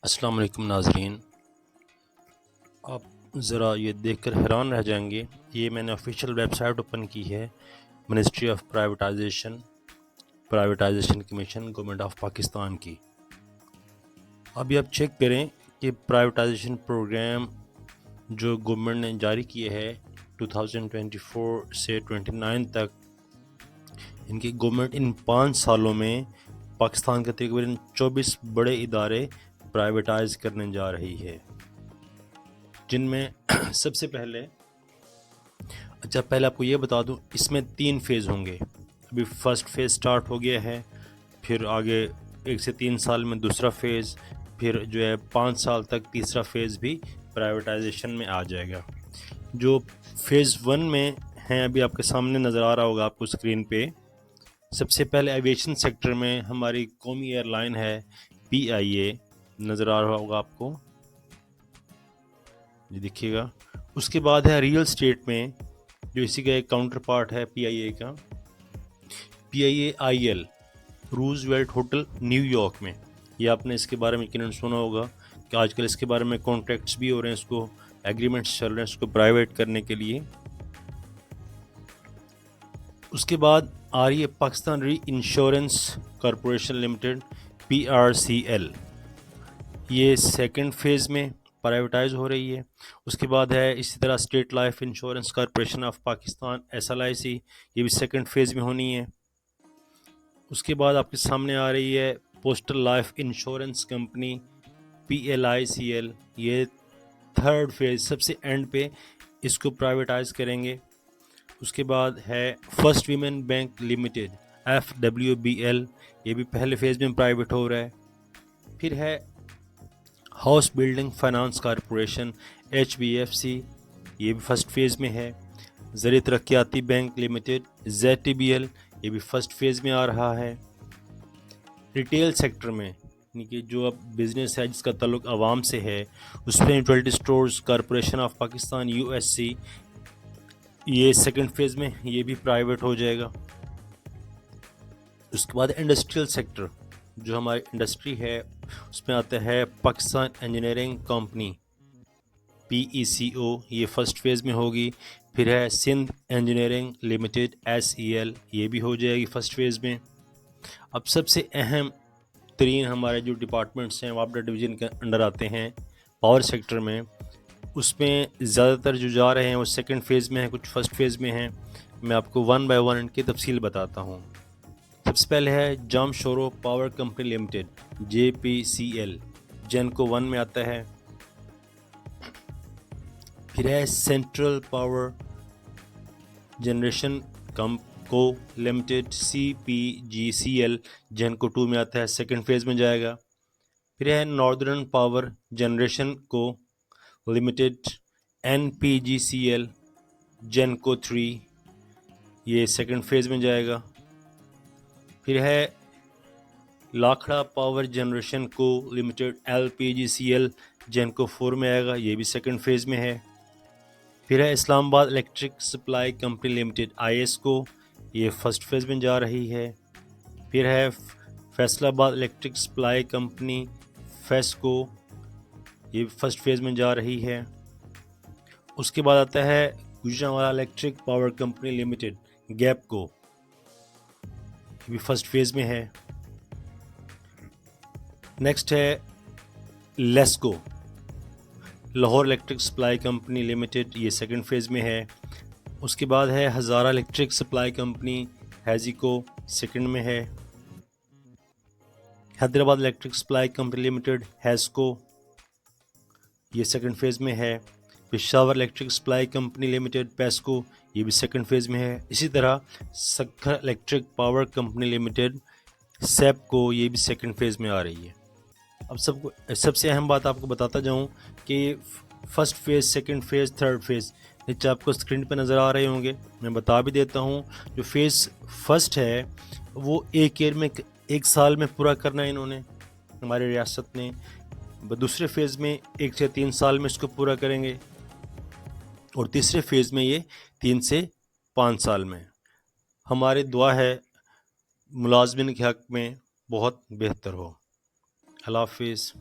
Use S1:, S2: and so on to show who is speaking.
S1: अस्सलाम वालेकुम नाज़रीन। आप ज़रा ये देखकर हैरान रह जाएंगे, ये मैंने ऑफिशियल वेबसाइट ओपन की है, ministry of privatisation commission government of Pakistan की। अभी आप चेक करें कि प्राइवेटाइजेशन प्रोग्राम जो गवर्नमेंट ने जारी किए है 2024 से 29 तक, इनकी गवर्नमेंट इन 5 सालों में पाकिस्तान के तकरीबन 24 बड़े इदारे प्राइवेटाइज करने जा रही है, जिनमें सबसे पहले पहले आपको ये बता दूं, इसमें 3 फेज़ होंगे। अभी फर्स्ट फेज़ स्टार्ट हो गया है, फिर आगे 1 से 3 साल में दूसरा फेज़, फिर जो है 5 साल तक तीसरा फेज़ भी प्राइवेटाइजेशन में आ जाएगा। जो फेज़ 1 में हैं अभी आपके सामने नज़र आ रहा होगा आपको स्क्रीन पे। सबसे पहले एविएशन सेक्टर में हमारी कौमी एयरलाइन है PIA, नज़र आ रहा होगा आपको, ये देखिएगा। उसके बाद है रियल स्टेट में, जो इसी का एक काउंटर पार्ट है PIA का, PIAIL, रूजवेल्ट होटल न्यूयॉर्क में। ये आपने इसके बारे में यकीनन सुना होगा कि आजकल इसके बारे में कॉन्ट्रैक्ट्स भी हो रहे हैं, इसको एग्रीमेंट्स चल रहे हैं इसको प्राइवेट करने के लिए। उसके बाद आ रही है पाकिस्तान री इंश्योरेंस कॉरपोरेशन लिमिटेड PRCL, ये सेकंड फेज़ में प्राइवेटाइज हो रही है। उसके बाद है इसी तरह state life insurance corporation of Pakistan SLIC, ये भी सेकंड फेज़ में होनी है। उसके बाद आपके सामने आ रही है postal life insurance company PLICL, ये थर्ड फेज़ सबसे एंड पे इसको प्राइवेटाइज करेंगे। उसके बाद है first women bank limited FWBL, ये भी पहले फेज़ में प्राइवेट हो रहा है। फिर है house building finance corporation HBFC, ये भी फर्स्ट फेज़ में है। ज़रिए तरक्याती बैंक लिमिटेड ZTBL, ये भी फर्स्ट फेज़ में आ रहा है। रिटेल सेक्टर में यानी कि जो अब बिज़नेस है जिसका ताल्लुक आवाम से है, उसमें utility stores corporation of Pakistan USC, ये सेकंड फेज़ में ये भी प्राइवेट हो जाएगा। उसके बाद इंडस्ट्रियल सेक्टर, जो हमारी इंडस्ट्री है उसमें आता है पाकिस्तान इंजीनियरिंग कंपनी PECO, ये फर्स्ट फेज़ में होगी। फिर है सिंध इंजीनियरिंग लिमिटेड SEL, ये भी हो जाएगी फर्स्ट फेज़ में। अब सबसे अहम तरीन हमारे जो डिपार्टमेंट्स हैं वापडा डिवीज़न के अंडर आते हैं पावर सेक्टर में, उसमें ज़्यादातर जो जा रहे हैं वो सेकंड फेज़ में हैं, कुछ फर्स्ट फेज़ में हैं। मैं आपको वन बाय वन इनकी तफसील बताता हूँ। सबसे पहले है Jamshoro power company limited JPCL, जेनको 1 में आता है। फिर है सेंट्रल पावर जनरेशन को लिमिटेड CPGCL, जेनको 2 में आता है, सेकंड फेज़ में जाएगा। फिर है नॉर्दर्न पावर जनरेशन को लिमिटेड NPGCL, जेनको 3, ये सेकंड फेज़ में जाएगा। फिर है लाखड़ा पावर जनरेशन को लिमिटेड LPGCL, जेनको 4 में आएगा, ये भी सेकंड फेज़ में है। फिर है Islamabad electric supply company limited ISCO, ये फर्स्ट फेज़ में जा रही है। फिर है Faisalabad electric supply company FESCO, ये फर्स्ट फेज़ में जा रही है। उसके बाद आता है Gujranwala electric power company limited GAPCO, ये भी फर्स्ट फेज़ में है। नेक्स्ट है LESCO Lahore electric supply company limited, ये सेकंड फेज़ में है। उसके बाद है Hazara electric supply company HESCO, second में है। Hyderabad electric supply company limited HESCO, ये सेकंड फेज़ में है। Peshawar electric supply company limited PESCO, ये भी सेकंड फेज़ में है। इसी तरह Sukkur electric power company limited SEPCO, ये भी सेकंड फेज़ में आ रही है। अब सबसे अहम बात आपको बताता जाऊं कि first phase, second phase, third phase नीचे आपको स्क्रीन पर नज़र आ रहे होंगे। मैं बता भी देता हूं, जो फेज़ फर्स्ट है वो एक ईयर में, 1 साल में पूरा करना है इन्होंने, हमारी रियासत ने। दूसरे फेज़ में 1 से 3 साल में इसको पूरा करेंगे, और तीसरे फेज़ में ये 3 से 5 साल में। हमारी दुआ है मुलाज़मिन के हक़ में बहुत बेहतर हो। अल्लाह हाफ़िज़।